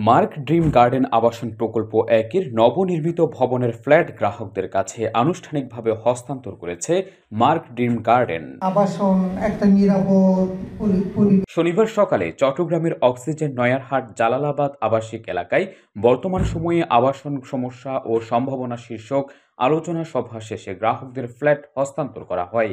Mark dream garden আবাসন প্রকল্প একের নবনির্মিত ভবনের ফ্ল্যাট গ্রাহকদের কাছে আনুষ্ঠানিকভাবে হস্তান্তর করেছে মার্ক ড্রিম গার্ডেন আবাসন একটা নিরাপদ শনিবার সকালে চট্টগ্রামের অক্সিজেন নয়ারহাট জালালাবাদ আবাসিক এলাকায় বর্তমান সময়ে আবাসন সমস্যা ও সম্ভাবনা শীর্ষক আলোচনা সভা শেষে গ্রাহকদের ফ্ল্যাট হস্তান্তর করা হয়।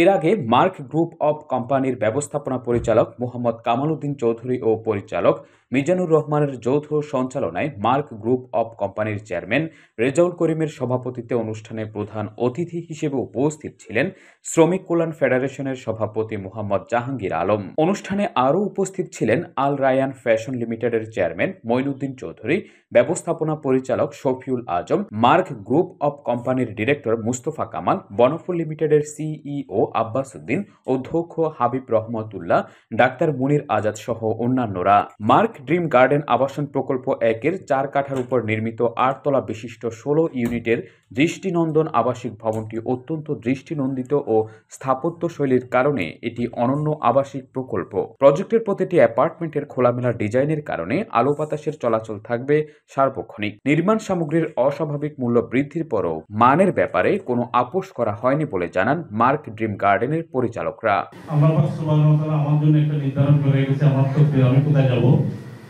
এর আগে মার্ক গ্রুপ অব কোম্পানির ব্যবস্থাপনা পরিচালক মোহাম্মদ কামাল উদ্দিন চৌধুরী ও পরিচালক মিজানুর রহমানের যৌথ সঞ্চালনায় মার্ক গ্রুপ অব কোম্পানির চেয়ারম্যান রেজাউল করিমের সভাপতিত্বে অনুষ্ঠানে প্রধান অতিথি হিসেবে উপস্থিত ছিলেন শ্রমিক কল্যাণ ফেডারেশনের সভাপতি মোহাম্মদ জাহাঙ্গীর আলম। অনুষ্ঠানে আরও উপস্থিত ছিলেন আল রায়ান ফ্যাশন লিমিটেডের চেয়ারম্যান মঈনুদ্দিন চৌধুরী, ব্যবস্থাপনা পরিচালক শফিউল আজম, মার্ক গ্রুপ অব কোম্পানির ডিরেক্টর মুস্তফা কামাল, বনফুল লিমিটেডের সিইও আব্বাস উদ্দিন, অধ্যক্ষ হাবিব রহমতুল্লাহ, ডাক্তার মুনির আজাদ সহ অন্যান্যরা। মার্ক ড্রিম গার্ডেন আবাসন প্রকল্প একের 4 কাঠার উপর নির্মিত 8 তলা বিশিষ্ট 16 ইউনিটের দৃষ্টিনন্দন আবাসিক ভবনটি অত্যন্ত দৃষ্টিনন্দিত ও স্থাপত্য শৈলীর কারণে এটি অনন্য আবাসিক প্রকল্প। প্রজেক্টের প্রতিটি অ্যাপার্টমেন্টের খোলামেলা ডিজাইনের কারণে আলো বাতাসের চলাচল থাকবে সার্বক্ষণিক। নির্মাণ সামগ্রীর অস্বাভাবিক মূল্য বৃদ্ধির পরও মানের ব্যাপারে কোনো আপোষ করা হয়নি বলে জানান মার্ক ড্রিম গার্ডেনের পরিচালকরা। আল্লাহ সুবহানাহু ওয়া তাআলা আমার জন্য একটা নির্ধারণ করে রেখেছে, আমার তো আমি কোথায় যাব,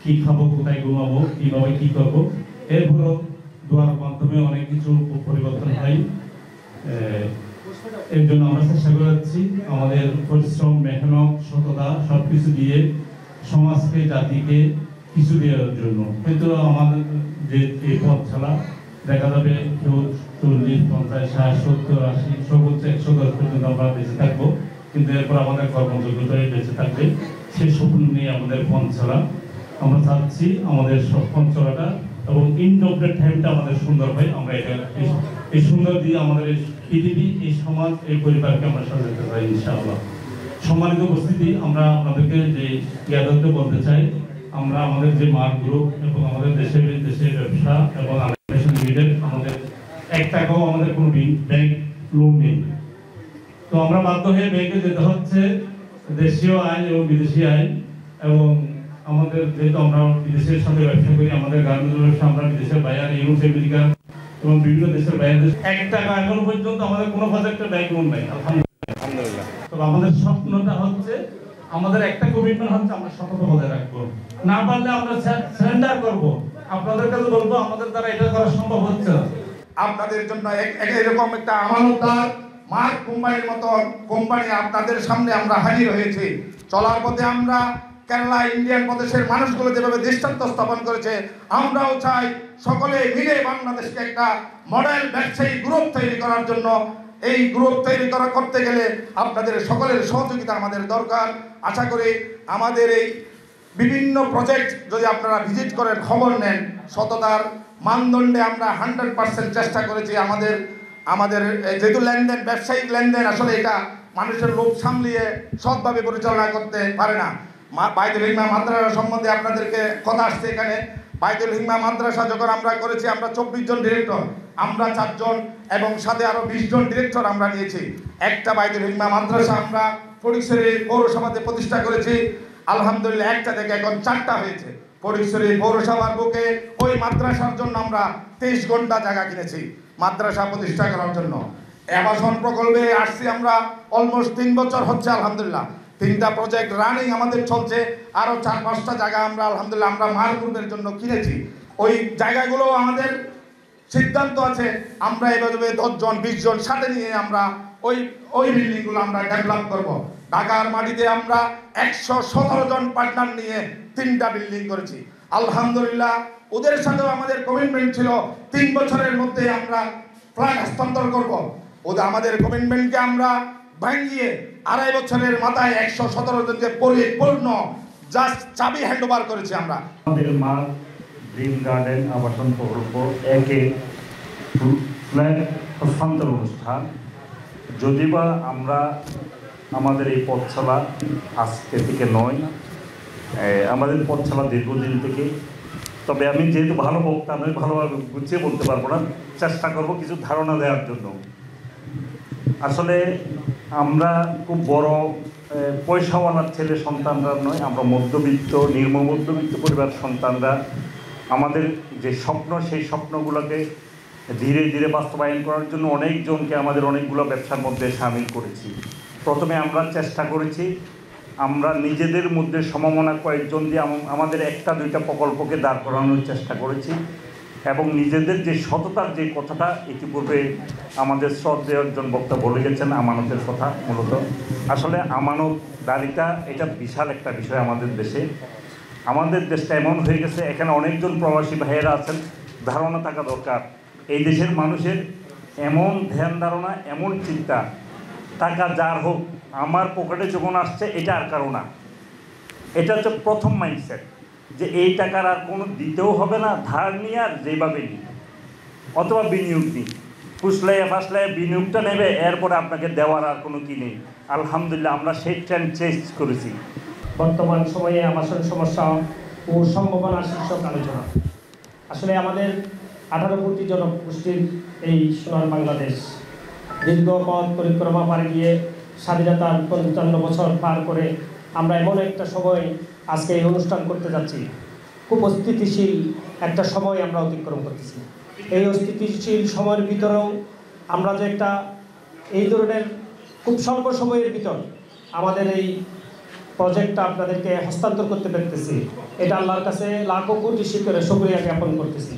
কি খাবো, কোথায় ঘুমাবো, কিভাবে কি করবো, এরপরও দোয়ার মাধ্যমে অনেক কিছু পরিবর্তন হয়। এর জন্য আমরা চেষ্টা করে যাচ্ছি আমাদের পরিশ্রম, মেহনত, সততা সবকিছু দিয়ে সমাজকে, জাতিকে কিছু দেওয়ার জন্য। কিন্তু আমাদের যে এই পথ ছাড়া দেখা যাবে কেউ 40, 50, 60, 70, 80, সর্বোচ্চ 110 পর্যন্ত আমরা বেঁচে থাকবো, কিন্তু এরপর আমাদের কর্মযোগ্যতায় বেঁচে থাকবে। সেই স্বপ্ন নিয়ে আমাদের পথ ছাড়া আমরা চাচ্ছি আমাদের সব পথ চলাটা এবং ইনডোরের টাইমটা আমাদের সুন্দর হয়। আমরা এটা এই সুন্দর দিয়ে আমাদের এই পৃথিবী, এই সমাজ, এই পরিবারকে আমরা সাজাতে পারি ইনশাআল্লাহ। সম্মানিত উপস্থিতি, আমরা আপনাদেরকে যে জ্ঞাতকে বলতে চাই, আমরা আমাদের যে মার্ক গ্রুপ এবং আমাদের দেশের ব্যবসা এবং আমাদের 1 টাকাও আমাদের কোনো ব্যাংক লোন নেই। তো আমরা বাধ্য হয়ে ব্যাংকে যেতে হচ্ছে, দেশীয় আইন এবং বিদেশি আইন, এবং আমাদের যেহেতু আমরা বিদেশের সঙ্গে ব্যবসা করি, আমাদের গার্মেন্টস ব্যবসা, আমরা বিদেশের বাইরে, ইউরোপ, আমেরিকা এবং বিভিন্ন দেশের বাইরে 1 টাকা এখন পর্যন্ত আমাদের কোনো প্রজেক্টের ব্যাংক লোন নেই, আলহামদুলিল্লাহ। তো আমাদের স্বপ্নটা হচ্ছে, আমাদের একটা কমিটমেন্ট হচ্ছে, আমরা সততা বজায় রাখবো, না পারলে আমরা সারেন্ডার করবো। আপনাদের কাছে বলবো, আমাদের দ্বারা এটা করা সম্ভব হচ্ছে না। আপনাদের জন্য এরকম একটা আমানতদার মার্ক কোম্পানির মতো কোম্পানি আপনাদের সামনে আমরা হাজির হয়েছি। চলার পথে আমরা কেরালা, ইন্ডিয়ান প্রদেশের মানুষগুলো যেভাবে দৃষ্টান্ত স্থাপন করেছে, আমরাও চাই সকলে মিলে বাংলাদেশকে একটা মডেল ব্যবসায়ী গ্রুপ তৈরি করার জন্য। এই গ্রুপ তৈরি করতে গেলে আপনাদের সকলের সহযোগিতা আমাদের দরকার। আশা করি আমাদের এই বিভিন্ন প্রজেক্ট যদি আপনারা ভিজিট করেন, খবর নেন, সততার মানদণ্ডে আমরা 100% চেষ্টা করেছি। আমাদের যেহেতু লেনদেন, ব্যবসায়িক লেনদেন, আসলে এটা মানুষের লোভ সামলিয়ে সৎভাবে পরিচালনা করতে পারে না। বাইতুল হিকমা মাদ্রাসা সম্বন্ধে আপনাদেরকে কথা আসছে এখানে। বাইতুল হিকমা মাদ্রাসা যখন আমরা করেছি, আমরা 24 জন ডিরেক্টর, আমরা 4 জন এবং সাথে আরো 20 জন ডিরেক্টর আমরা নিয়েছি। একটা বাইতুল হিকমা মাদ্রাসা আমরা ফটিকছড়ি পৌরসভাতে প্রতিষ্ঠা করেছি। আলহামদুলিল্লাহ, একটা থেকে এখন 4টা হয়েছে। ফটিকছড়ি পৌরসভার বুকে ওই মাদ্রাসার জন্য আমরা 23 ঘন্টা জায়গা কিনেছি মাদ্রাসা প্রতিষ্ঠা করার জন্য। আবাসন প্রকল্পে আসছি আমরা অলমোস্ট 3 বছর হচ্ছে আলহামদুলিল্লাহ। 3টা প্রজেক্ট রানিং আমাদের চলছে। আরো 4-5টা জায়গা আমরা আলহামদুলিল্লাহ আমরা মার্ক গ্রুপের জন্য কিনেছি। ওই জায়গাগুলো আমাদের সিদ্ধান্ত আছে, আমরা এভাবে 10 জন 20 জন সাথে নিয়ে আমরা ওই বিল্ডিংগুলো আমরা ডেভেলপ করব। ঢাকার মাটিতে আমরা 117 জন পার্টনার নিয়ে 3টা বিল্ডিং করেছি আলহামদুলিল্লাহ। ওদের সাথেও আমাদের কমিটমেন্ট ছিল 3 বছরের মধ্যে আমরা ফ্ল্যাট হস্তান্তর করব। ওদের আমাদের কমিটমেন্টকে আমরা ভাঙিয়ে 2.5 বছরের মাথায় 117 জনকে পরিপূর্ণ জাস্ট চাবি হ্যান্ডওভার করেছি আমরা। আমাদের মার্ক ড্রিম গার্ডেন আবাসন প্রকল্প একে ফ্ল্যাট হস্তান্তর অনুষ্ঠান, যদিবা আমরা আমাদের এই পথচলা আজকে থেকে নয়, আমাদের পথচলা দীর্ঘদিন থেকে। তবে আমি যেহেতু ভালো বক্তা, আমি ভালোভাবে গুছিয়ে বলতে পারবো না, চেষ্টা করব কিছু ধারণা দেওয়ার জন্য। আসলে আমরা খুব বড় পয়সাওয়ালার ছেলে সন্তানরা নয়, আমরা মধ্যবিত্ত নিম্ন মধ্যবিত্ত পরিবার সন্তানরা আমাদের যে স্বপ্ন সেই স্বপ্নগুলোকে ধীরে ধীরে বাস্তবায়ন করার জন্য অনেকজনকে আমাদের অনেকগুলো ব্যবসার মধ্যে সামিল করেছি। প্রথমে আমরা চেষ্টা করেছি আমরা নিজেদের মধ্যে সমমনা কয়েকজন দিয়ে আমাদের একটা দুইটা প্রকল্পকে দাঁড় করানোর চেষ্টা করেছি এবং নিজেদের যে সততার যে কথাটা ইতিপূর্বে আমাদের শ্রদ্ধেয় একজন বক্তা বলে গেছেন আমানতের কথা। মূলত আসলে আমানতদারিতা এটা বিশাল একটা বিষয় আমাদের দেশে। আমাদের দেশটা এমন হয়ে গেছে, এখানে অনেকজন প্রবাসী ভাইয়েরা আছেন, ধারণা থাকা দরকার এই দেশের মানুষের এমন ধ্যান ধারণা, এমন চিন্তা, টাকা যার হোক আমার পকেটে যখন আসছে এটা আর কারো না। এটা হচ্ছে প্রথম মাইন্ডসেট যে এই টাকার আর কোনো দিতেও হবে না, ধার নিয়ে আর যেভাবে নিই অথবা বিনিয়োগ নিই, ফুসলাইয়া ফাসলাইয়া বিনিয়োগটা নেবে, এরপরে আপনাকে দেওয়ার আর কোনো কি নেই। আলহামদুলিল্লাহ আমরা সেই ট্রেন্ড চেঞ্জ করেছি। বর্তমান সময়ে আবাসন সমস্যা ও সম্ভাবনা শীর্ষক আলোচনা। আসলে আমাদের 18 কোটি জনগোষ্ঠীর এই সোনার বাংলাদেশ দীর্ঘ পথ পরিক্রমা পাড়ি দিয়ে স্বাধীনতার 55 বছর পার করে আমরা এমন একটা সময় আজকে এই অনুষ্ঠান করতে যাচ্ছি। খুব অস্থিতিশীল একটা সময় আমরা অতিক্রম করতেছি। এই অস্থিতিশীল সময়ের ভিতরেও আমরা যে একটা এই ধরনের খুব স্বল্প সময়ের ভিতর আমাদের এই প্রজেক্টটা আপনাদেরকে হস্তান্তর করতে পেরেছি, এটা আল্লাহর কাছে লাখো কোটি শুকরিয়া জ্ঞাপন করতেছি।